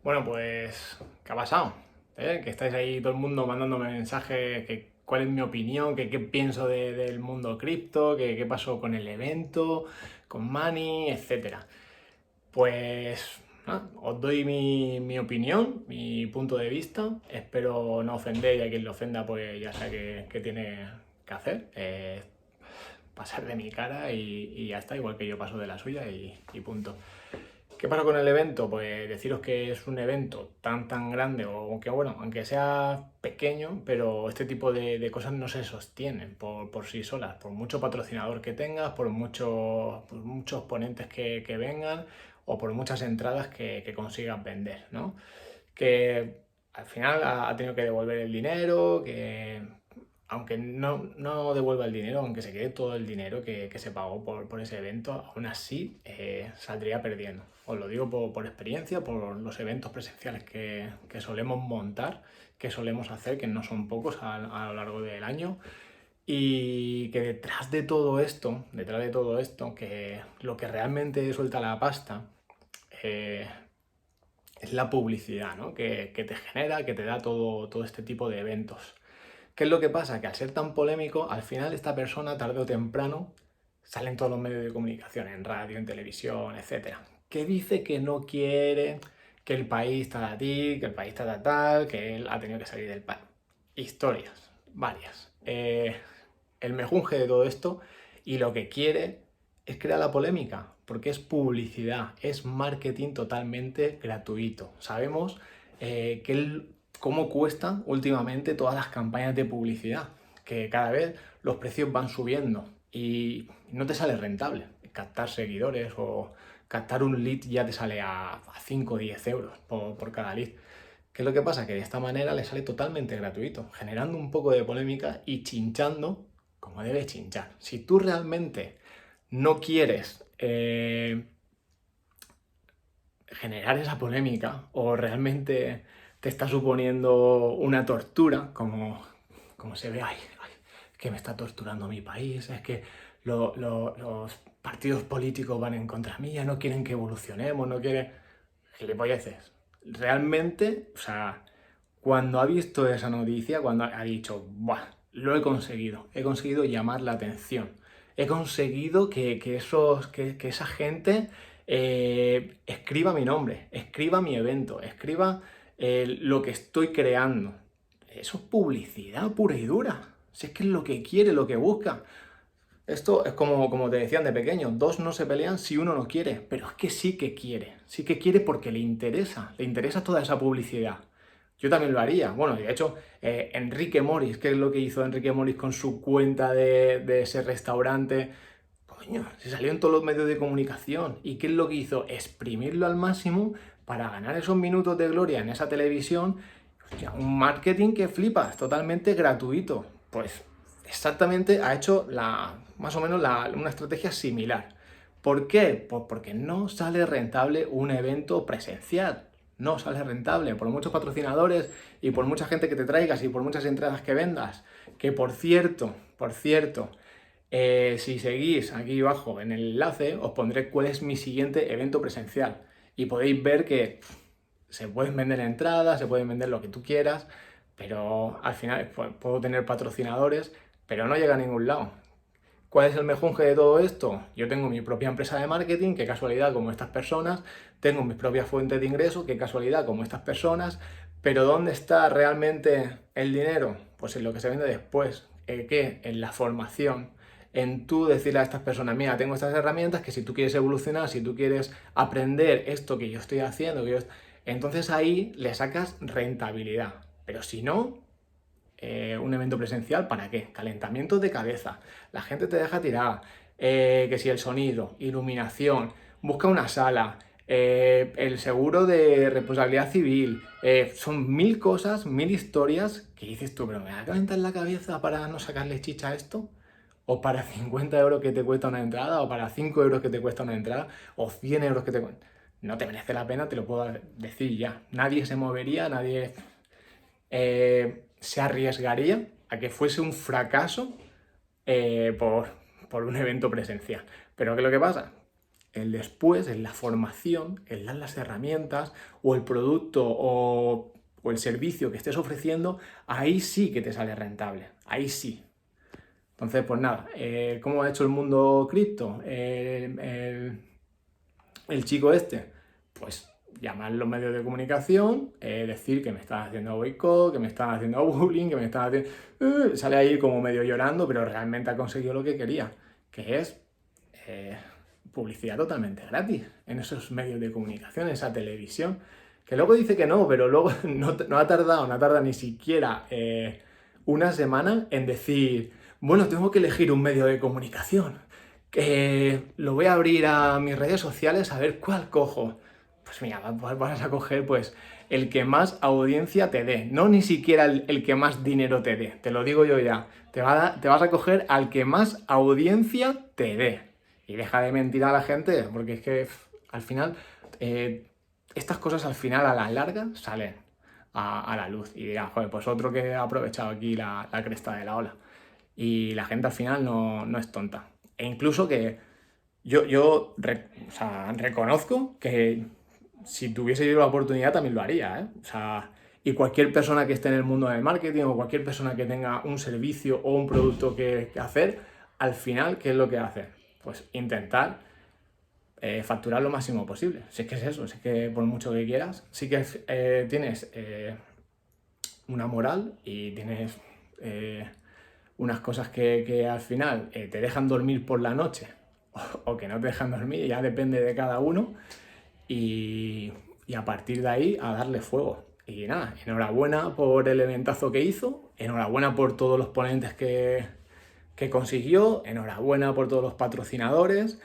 Bueno, pues, ¿qué ha pasado? Que estáis ahí todo el mundo mandándome mensajes, que cuál es mi opinión, que qué pienso del mundo cripto, que qué pasó con el evento, con Money, etcétera. Pues, nada, os doy mi opinión, mi punto de vista. Espero no ofender y a quien le ofenda, pues ya sabe qué tiene que hacer. Pasar de mi cara y ya está, igual que yo paso de la suya y punto. ¿Qué pasa con el evento? Pues deciros que es un evento tan grande, o aunque bueno, aunque sea pequeño, pero este tipo de cosas no se sostienen por sí solas, por mucho patrocinador que tengas, por muchos ponentes que vengan o por muchas entradas que consigas vender, ¿no? Que al final ha tenido que devolver el dinero, que aunque no devuelva el dinero, aunque se quede todo el dinero que se pagó por ese evento, aún así saldría perdiendo. Os lo digo por experiencia, por los eventos presenciales que solemos montar, que solemos hacer, que no son pocos a lo largo del año. Y que detrás de todo esto, que lo que realmente suelta la pasta eh, es la publicidad, ¿no? Que te genera, que te da todo este tipo de eventos. ¿Qué es lo que pasa? Que al ser tan polémico, al final esta persona, tarde o temprano, sale en todos los medios de comunicación, en radio, en televisión, etcétera, que dice que no quiere, que el país está ti, que el país está tal, que él ha tenido que salir del país. Historias, varias. El mejunje de todo esto y lo que quiere es crear la polémica, porque es publicidad, es marketing totalmente gratuito. Sabemos cómo cuestan últimamente todas las campañas de publicidad, que cada vez los precios van subiendo y no te sale rentable captar seguidores o captar un lead ya te sale a 5 o 10 euros por cada lead. ¿Qué es lo que pasa? Que de esta manera le sale totalmente gratuito, generando un poco de polémica y chinchando como debe chinchar. Si tú realmente no quieres generar esa polémica o realmente te está suponiendo una tortura, como se ve, ay, que me está torturando mi país, es que los partidos políticos van en contra mía, no quieren que evolucionemos, no quieren... Gilipolleces. Realmente, o sea, cuando ha visto esa noticia, cuando ha dicho, ¡buah! Lo he conseguido llamar la atención, he conseguido que esa gente escriba mi nombre, escriba mi evento, escriba lo que estoy creando. Eso es publicidad pura y dura. Si es que es lo que quiere, lo que busca. Esto es como te decían de pequeño, dos no se pelean si uno no quiere, pero es que sí que quiere porque le interesa toda esa publicidad. Yo también lo haría. Bueno, de hecho, Enrique Morris, ¿qué es lo que hizo Enrique Morris con su cuenta de ese restaurante? Coño, se salió en todos los medios de comunicación. ¿Y qué es lo que hizo? Exprimirlo al máximo para ganar esos minutos de gloria en esa televisión. Hostia, un marketing que flipas, totalmente gratuito. Pues exactamente ha hecho más o menos una estrategia similar. ¿Por qué? Pues porque no sale rentable un evento presencial. No sale rentable por muchos patrocinadores y por mucha gente que te traigas y por muchas entradas que vendas. Que por cierto, si seguís aquí abajo en el enlace, os pondré cuál es mi siguiente evento presencial. Y podéis ver que se pueden vender entradas, se pueden vender lo que tú quieras, pero al final puedo tener patrocinadores, pero no llega a ningún lado. ¿Cuál es el mejunje de todo esto? Yo tengo mi propia empresa de marketing, qué casualidad como estas personas, tengo mis propias fuentes de ingreso, qué casualidad como estas personas, pero ¿dónde está realmente el dinero? Pues en lo que se vende después. ¿Qué? En la formación. En tú decirle a estas personas, mira, tengo estas herramientas que si tú quieres evolucionar, si tú quieres aprender esto que yo estoy haciendo, entonces ahí le sacas rentabilidad. Pero si no, un evento presencial, ¿para qué? Calentamiento de cabeza. La gente te deja tirada. Que si el sonido, iluminación, busca una sala, el seguro de responsabilidad civil, son mil cosas, mil historias que dices tú, pero ¿me va a calentar la cabeza para no sacarle chicha a esto? O para 50 euros que te cuesta una entrada, o para 5 euros que te cuesta una entrada, o 100 euros que te cuesta. No te merece la pena, te lo puedo decir ya. Nadie se movería, nadie se arriesgaría a que fuese un fracaso por un evento presencial. Pero ¿qué es lo que pasa? el después, en la formación, en dar las herramientas o el producto o el servicio que estés ofreciendo, ahí sí que te sale rentable, ahí sí. Entonces, pues nada, ¿cómo ha hecho el mundo cripto? El chico este, pues llamar a los medios de comunicación, decir que me están haciendo boicot, que me están haciendo bullying, que me están haciendo... sale ahí como medio llorando, pero realmente ha conseguido lo que quería, que es publicidad totalmente gratis en esos medios de comunicación, en esa televisión. Que luego dice que no, pero luego no ha tardado ni siquiera una semana en decir, bueno, tengo que elegir un medio de comunicación, que lo voy a abrir a mis redes sociales a ver cuál cojo. Pues mira, vas a coger pues el que más audiencia te dé, no ni siquiera el que más dinero te dé, te lo digo yo ya, te vas a coger al que más audiencia te dé. Y deja de mentir a la gente, porque es que al final, estas cosas al final a la larga salen a la luz y dirán, joder, pues otro que ha aprovechado aquí la cresta de la ola. Y la gente al final no es tonta. E incluso que yo o sea, reconozco que si tuviese yo la oportunidad también lo haría, ¿eh? O sea, y cualquier persona que esté en el mundo del marketing o cualquier persona que tenga un servicio o un producto que hacer, al final, ¿qué es lo que hace? Pues intentar facturar lo máximo posible. Si es que es eso, si es que por mucho que quieras, sí que tienes una moral y tienes unas cosas que al final te dejan dormir por la noche o que no te dejan dormir, ya depende de cada uno, y a partir de ahí a darle fuego. Y nada, enhorabuena por el eventazo que hizo, enhorabuena por todos los ponentes que consiguió, enhorabuena por todos los patrocinadores.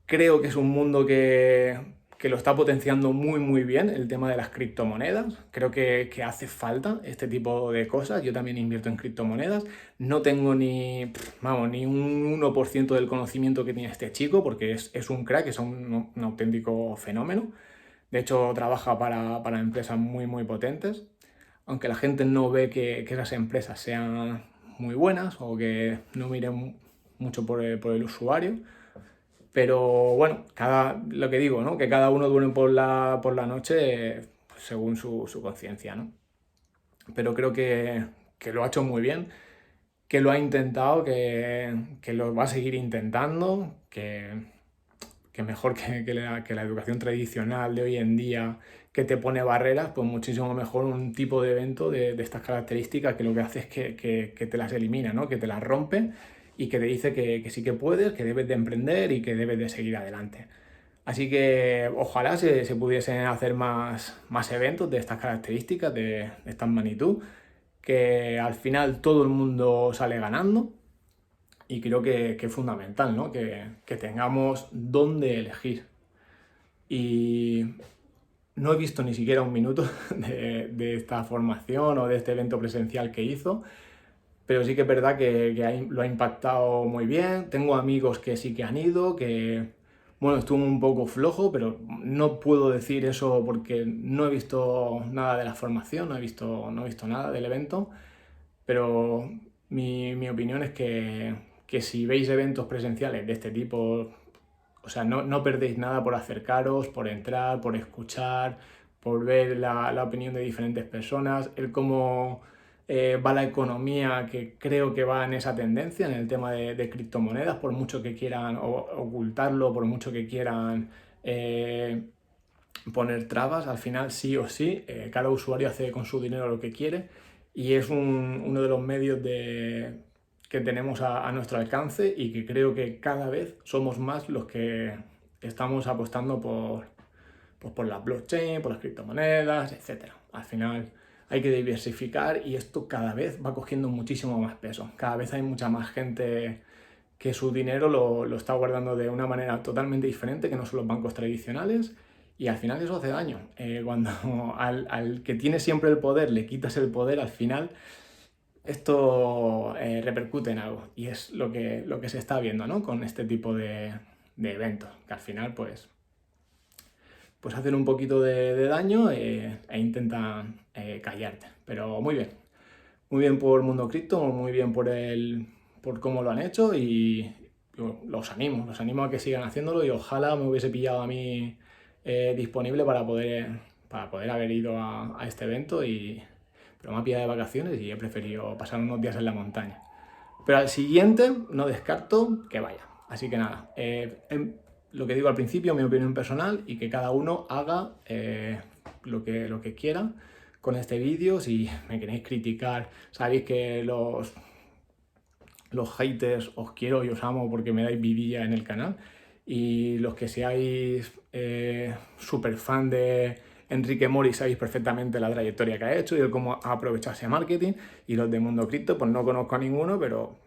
Creo que es un mundo que lo está potenciando muy bien, el tema de las criptomonedas. Creo que hace falta este tipo de cosas. Yo también invierto en criptomonedas. No tengo ni un 1% del conocimiento que tiene este chico, porque es un crack, es un auténtico fenómeno. De hecho, trabaja para empresas muy potentes. Aunque la gente no ve que esas empresas sean muy buenas o que no miren mucho por el usuario. Pero bueno, lo que digo, ¿no? Que cada uno duerme por la noche pues, según su conciencia, ¿no? Pero creo que lo ha hecho muy bien, que lo ha intentado, que lo va a seguir intentando, que mejor que la educación tradicional de hoy en día, que te pone barreras, pues muchísimo mejor un tipo de evento de estas características que lo que hace es que te las elimina, ¿no? Que te las rompe y que te dice que sí que puedes, que debes de emprender y que debes de seguir adelante. Así que ojalá se pudiesen hacer más eventos de estas características, de esta magnitud, que al final todo el mundo sale ganando y creo que es fundamental, ¿no? Que tengamos dónde elegir. Y no he visto ni siquiera un minuto de esta formación o de este evento presencial que hizo, pero sí que es verdad que lo ha impactado muy bien. Tengo amigos que sí que han ido, bueno, estuvo un poco flojo, pero no puedo decir eso porque no he visto nada de la formación, no he visto nada del evento, pero mi opinión es que si veis eventos presenciales de este tipo, o sea, no perdéis nada por acercaros, por entrar, por escuchar, por ver la opinión de diferentes personas, el cómo va la economía, que creo que va en esa tendencia, en el tema de criptomonedas, por mucho que quieran ocultarlo, por mucho que quieran poner trabas, al final sí o sí, cada usuario hace con su dinero lo que quiere y es uno de los medios que tenemos a nuestro alcance y que creo que cada vez somos más los que estamos apostando por la blockchain, por las criptomonedas, etc. Al final hay que diversificar y esto cada vez va cogiendo muchísimo más peso. Cada vez hay mucha más gente que su dinero lo está guardando de una manera totalmente diferente que no son los bancos tradicionales y al final eso hace daño. Cuando al que tiene siempre el poder le quitas el poder, al final esto repercute en algo y es lo que se está viendo, ¿no? Con este tipo de eventos, que al final pues hacen un poquito de daño e intentan callarte. Pero muy bien por Mundo Cripto, muy bien por cómo lo han hecho y yo los animo a que sigan haciéndolo y ojalá me hubiese pillado a mí disponible para poder haber ido a este evento, pero me ha pillado de vacaciones y he preferido pasar unos días en la montaña. Pero al siguiente no descarto que vaya. Así que nada, lo que digo al principio, mi opinión personal, y que cada uno haga lo que quiera con este vídeo. Si me queréis criticar, sabéis que los haters os quiero y os amo porque me dais vidilla en el canal. Y los que seáis súper fan de Enrique Mori sabéis perfectamente la trayectoria que ha hecho y el cómo ha aprovechado ese marketing. Y los de Mundo Cripto, pues no conozco a ninguno, pero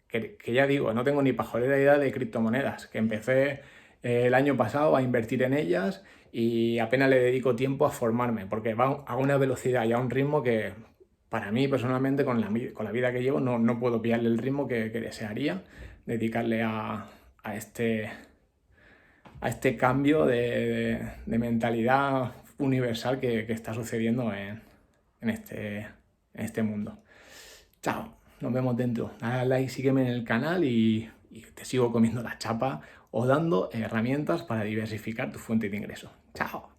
que ya digo, no tengo ni pajolera idea de criptomonedas, que empecé el año pasado a invertir en ellas y apenas le dedico tiempo a formarme, porque va a una velocidad y a un ritmo que para mí personalmente con la vida que llevo no puedo pillarle el ritmo que desearía dedicarle a este cambio de mentalidad universal que está sucediendo en este mundo. Chao, nos vemos dentro. Dale like, sígueme en el canal y te sigo comiendo la chapa o dando herramientas para diversificar tu fuente de ingreso. Chao.